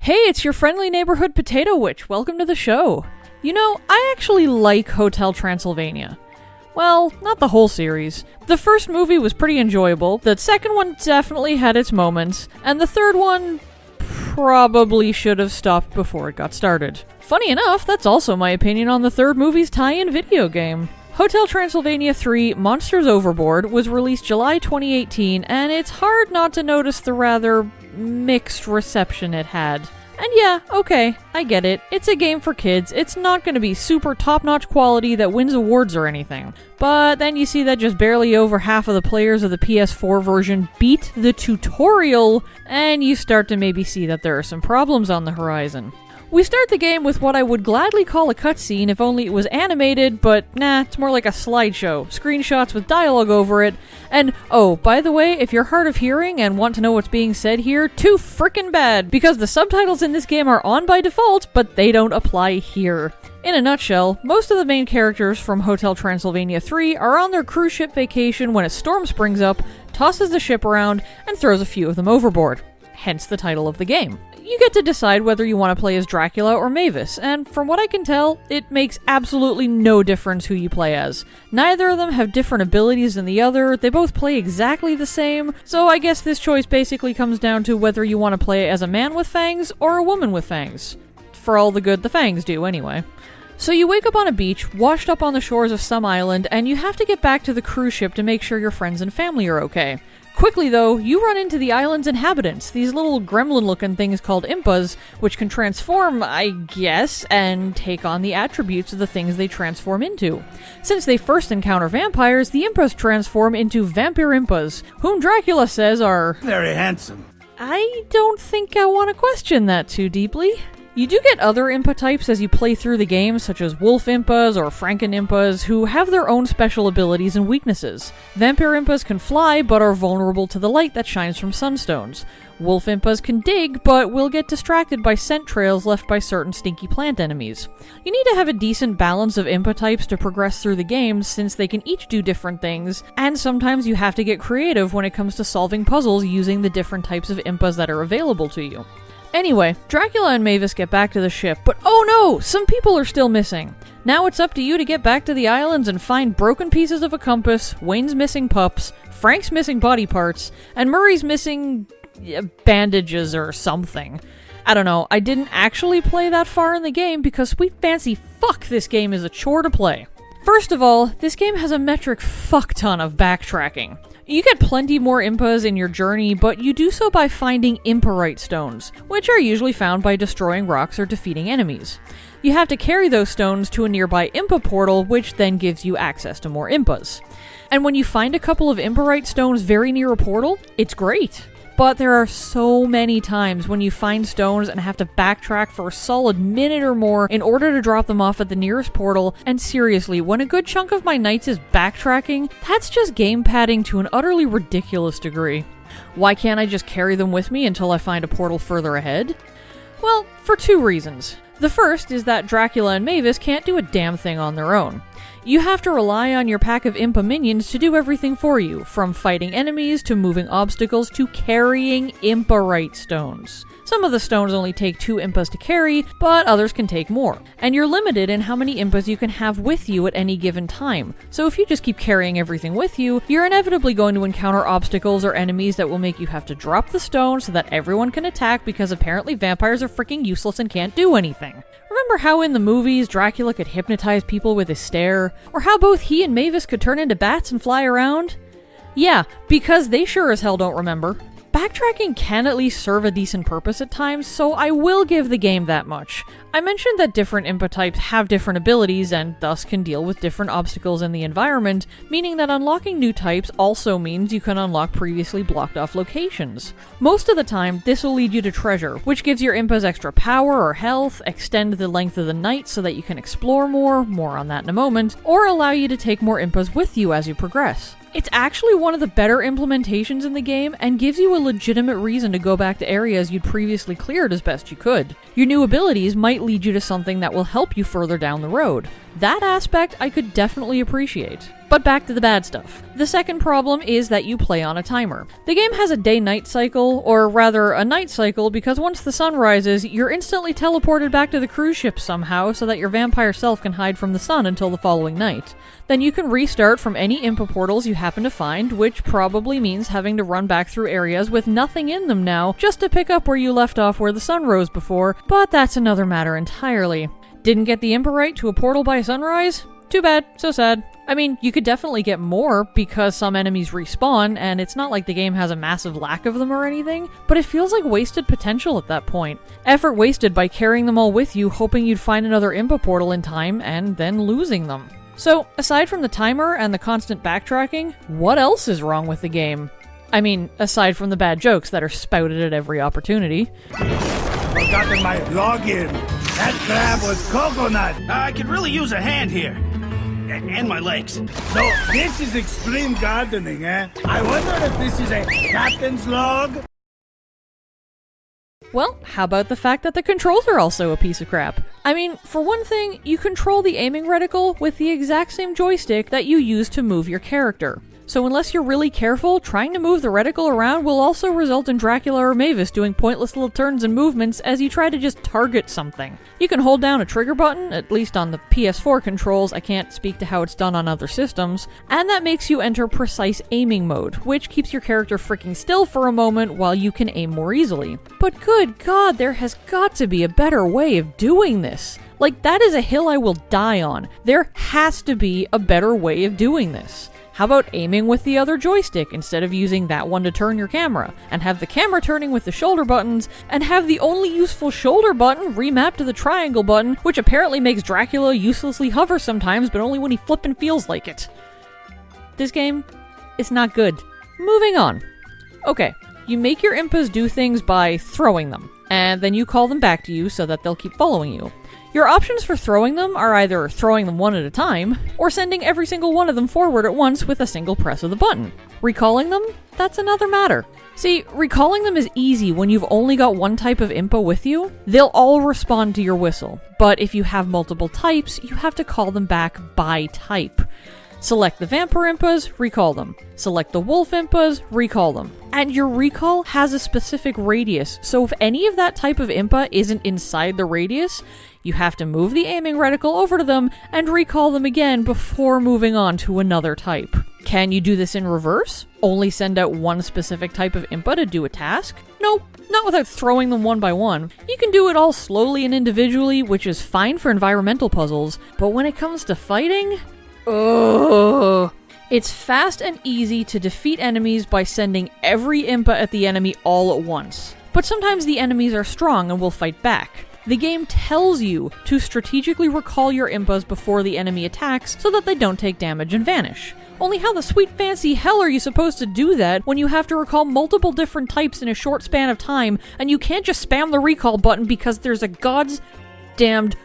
Hey, it's your friendly neighborhood potato witch. Welcome to the show. You know, I actually like Hotel Transylvania. Well, not the whole series. The first movie was pretty enjoyable, the second one definitely had its moments, and the third one probably should have stopped before it got started. Funny enough, that's also my opinion on the third movie's tie-in video game. Hotel Transylvania 3 Monsters Overboard was released July 2018, and it's hard not to notice the rather mixed reception it had. And yeah, okay, I get it. It's a game for kids. It's not going to be super top-notch quality that wins awards or anything. But then you see that just barely over half of the players of the PS4 version beat the tutorial, and you start to maybe see that there are some problems on the horizon. We start the game with what I would gladly call a cutscene if only it was animated, but nah, it's more like a slideshow, screenshots with dialogue over it, and oh, by the way, if you're hard of hearing and want to know what's being said here, too frickin' bad, because the subtitles in this game are on by default, but they don't apply here. In a nutshell, most of the main characters from Hotel Transylvania 3 are on their cruise ship vacation when a storm springs up, tosses the ship around, and throws a few of them overboard. Hence the title of the game. You get to decide whether you want to play as Dracula or Mavis, and from what I can tell, it makes absolutely no difference who you play as. Neither of them have different abilities than the other, they both play exactly the same, so I guess this choice basically comes down to whether you want to play as a man with fangs or a woman with fangs. For all the good the fangs do, anyway. So you wake up on a beach, washed up on the shores of some island, and you have to get back to the cruise ship to make sure your friends and family are okay. Quickly though, you run into the island's inhabitants, these little gremlin-looking things called impas, which can transform, I guess, and take on the attributes of the things they transform into. Since they first encounter vampires, the impas transform into vampire impas, whom Dracula says are very handsome. I don't think I want to question that too deeply. You do get other impa types as you play through the game, such as wolf impas or franken impas, who have their own special abilities and weaknesses. Vampire impas can fly, but are vulnerable to the light that shines from sunstones. Wolf impas can dig, but will get distracted by scent trails left by certain stinky plant enemies. You need to have a decent balance of impa types to progress through the game, since they can each do different things, and sometimes you have to get creative when it comes to solving puzzles using the different types of impas that are available to you. Anyway, Dracula and Mavis get back to the ship, but oh no! Some people are still missing. Now it's up to you to get back to the islands and find broken pieces of a compass, Wayne's missing pups, Frank's missing body parts, and Murray's missing bandages or something. I don't know, I didn't actually play that far in the game because sweet fancy fuck this game is a chore to play. First of all, this game has a metric fuck ton of backtracking. You get plenty more impas in your journey, but you do so by finding imparite stones, which are usually found by destroying rocks or defeating enemies. You have to carry those stones to a nearby impa portal, which then gives you access to more impas. And when you find a couple of imparite stones very near a portal, it's great. But there are so many times when you find stones and have to backtrack for a solid minute or more in order to drop them off at the nearest portal, and seriously, when a good chunk of my nights is backtracking, that's just game padding to an utterly ridiculous degree. Why can't I just carry them with me until I find a portal further ahead? Well, for two reasons. The first is that Dracula and Mavis can't do a damn thing on their own. You have to rely on your pack of impa minions to do everything for you, from fighting enemies to moving obstacles to carrying imparite stones. Some of the stones only take 2 impas to carry, but others can take more. And you're limited in how many impas you can have with you at any given time. So if you just keep carrying everything with you, you're inevitably going to encounter obstacles or enemies that will make you have to drop the stone so that everyone can attack because apparently vampires are freaking useless and can't do anything. Remember how in the movies Dracula could hypnotize people with his stare? Or how both he and Mavis could turn into bats and fly around? Yeah, because they sure as hell don't remember. Backtracking can at least serve a decent purpose at times, so I will give the game that much. I mentioned that different impa types have different abilities and thus can deal with different obstacles in the environment, meaning that unlocking new types also means you can unlock previously blocked off locations. Most of the time, this will lead you to treasure, which gives your impas extra power or health, extend the length of the night so that you can explore more on that in a moment, or allow you to take more impas with you as you progress. It's actually one of the better implementations in the game and gives you a legitimate reason to go back to areas you'd previously cleared as best you could. Your new abilities might lead you to something that will help you further down the road. That aspect I could definitely appreciate. But back to the bad stuff. The second problem is that you play on a timer. The game has a day-night cycle, or rather a night cycle, because once the sun rises, you're instantly teleported back to the cruise ship somehow so that your vampire self can hide from the sun until the following night. Then you can restart from any Impa portals you happen to find, which probably means having to run back through areas with nothing in them now, just to pick up where you left off where the sun rose before, but that's another matter entirely. Didn't get the Impa right to a portal by sunrise? Too bad, so sad. I mean, you could definitely get more because some enemies respawn, and it's not like the game has a massive lack of them or anything, but it feels like wasted potential at that point. Effort wasted by carrying them all with you, hoping you'd find another Impa portal in time, and then losing them. So, aside from the timer and the constant backtracking, what else is wrong with the game? I mean, aside from the bad jokes that are spouted at every opportunity. Forgotten my login. That crab was coconut. I could really use a hand here. And my legs. So, this is extreme gardening, eh? I wonder if this is a captain's log? Well, how about the fact that the controls are also a piece of crap? I mean, for one thing, you control the aiming reticle with the exact same joystick that you use to move your character. So unless you're really careful, trying to move the reticle around will also result in Dracula or Mavis doing pointless little turns and movements as you try to just target something. You can hold down a trigger button, at least on the PS4 controls, I can't speak to how it's done on other systems, and that makes you enter precise aiming mode, which keeps your character freaking still for a moment while you can aim more easily. But good God, there has got to be a better way of doing this. Like, that is a hill I will die on. There has to be a better way of doing this. How about aiming with the other joystick instead of using that one to turn your camera, and have the camera turning with the shoulder buttons, and have the only useful shoulder button remapped to the triangle button, which apparently makes Dracula uselessly hover sometimes, but only when he flippin' feels like it. This game is not good. Moving on. Okay, you make your impas do things by throwing them, and then you call them back to you so that they'll keep following you. Your options for throwing them are either throwing them one at a time, or sending every single one of them forward at once with a single press of the button. Recalling them? That's another matter. See, recalling them is easy when you've only got one type of impa with you. They'll all respond to your whistle, but if you have multiple types, you have to call them back by type. Select the vampire impas, recall them. Select the wolf impas, recall them. And your recall has a specific radius, so if any of that type of impa isn't inside the radius, you have to move the aiming reticle over to them and recall them again before moving on to another type. Can you do this in reverse? Only send out one specific type of impa to do a task? Nope, not without throwing them one by one. You can do it all slowly and individually, which is fine for environmental puzzles, but when it comes to fighting... ugh. It's fast and easy to defeat enemies by sending every impa at the enemy all at once. But sometimes the enemies are strong and will fight back. The game tells you to strategically recall your impas before the enemy attacks so that they don't take damage and vanish. Only how the sweet fancy hell are you supposed to do that when you have to recall multiple different types in a short span of time and you can't just spam the recall button because there's a god's damned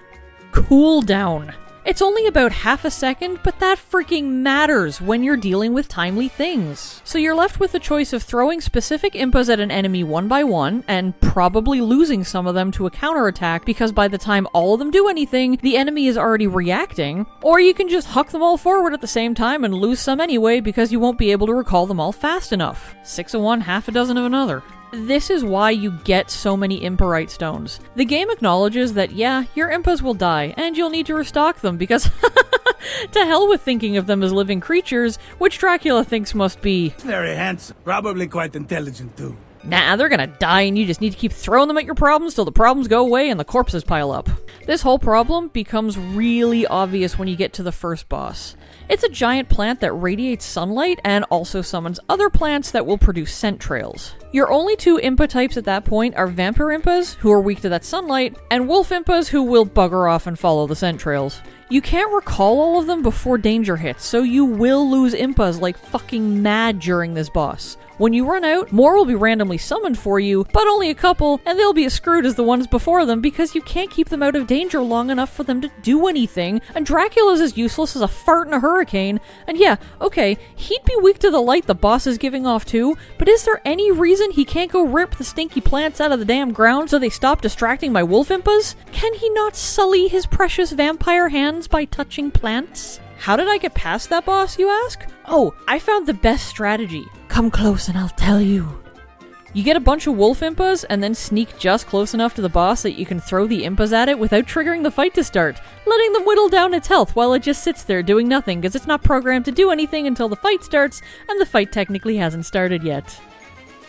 cooldown? It's only about half a second, but that freaking matters when you're dealing with timely things. So you're left with the choice of throwing specific impas at an enemy one by one, and probably losing some of them to a counterattack because by the time all of them do anything, the enemy is already reacting, or you can just huck them all forward at the same time and lose some anyway because you won't be able to recall them all fast enough. 6 of one, half a dozen of another. This is why you get so many Imparite stones. The game acknowledges that, yeah, your impas will die, and you'll need to restock them, because to hell with thinking of them as living creatures, which Dracula thinks must be... very handsome. Probably quite intelligent, too. Nah, they're gonna die and you just need to keep throwing them at your problems till the problems go away and the corpses pile up. This whole problem becomes really obvious when you get to the first boss. It's a giant plant that radiates sunlight and also summons other plants that will produce scent trails. Your only two impa types at that point are vampire impas, who are weak to that sunlight, and wolf impas, who will bugger off and follow the scent trails. You can't recall all of them before danger hits, so you will lose impas like fucking mad during this boss. When you run out, more will be randomly summoned for you, but only a couple, and they'll be as screwed as the ones before them because you can't keep them out of danger long enough for them to do anything, and Dracula's as useless as a fart in a hurricane, and yeah, okay, he'd be weak to the light the boss is giving off too, but is there any reason he can't go rip the stinky plants out of the damn ground so they stop distracting my wolf impas? Can he not sully his precious vampire hands by touching plants? How did I get past that boss, you ask? Oh, I found the best strategy. Come close and I'll tell you. You get a bunch of wolf impas and then sneak just close enough to the boss that you can throw the impas at it without triggering the fight to start, letting them whittle down its health while it just sits there doing nothing because it's not programmed to do anything until the fight starts, and the fight technically hasn't started yet.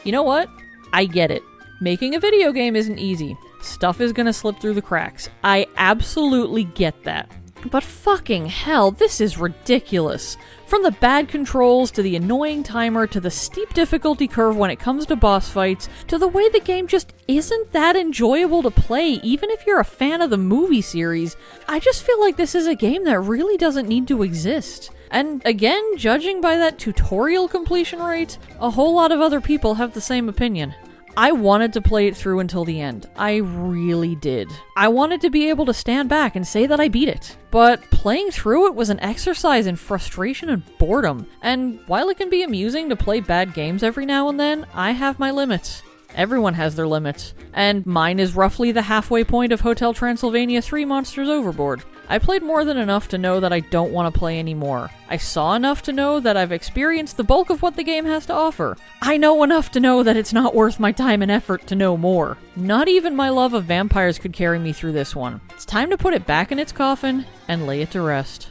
You know what? I get it. Making a video game isn't easy. Stuff is gonna slip through the cracks. I absolutely get that. But fucking hell, this is ridiculous. From the bad controls, to the annoying timer, to the steep difficulty curve when it comes to boss fights, to the way the game just isn't that enjoyable to play, even if you're a fan of the movie series. I just feel like this is a game that really doesn't need to exist. And again, judging by that tutorial completion rate, a whole lot of other people have the same opinion. I wanted to play it through until the end. I really did. I wanted to be able to stand back and say that I beat it. But playing through it was an exercise in frustration and boredom. And while it can be amusing to play bad games every now and then, I have my limits. Everyone has their limits. And mine is roughly the halfway point of Hotel Transylvania 3 Monsters Overboard. I played more than enough to know that I don't want to play anymore. I saw enough to know that I've experienced the bulk of what the game has to offer. I know enough to know that it's not worth my time and effort to know more. Not even my love of vampires could carry me through this one. It's time to put it back in its coffin and lay it to rest.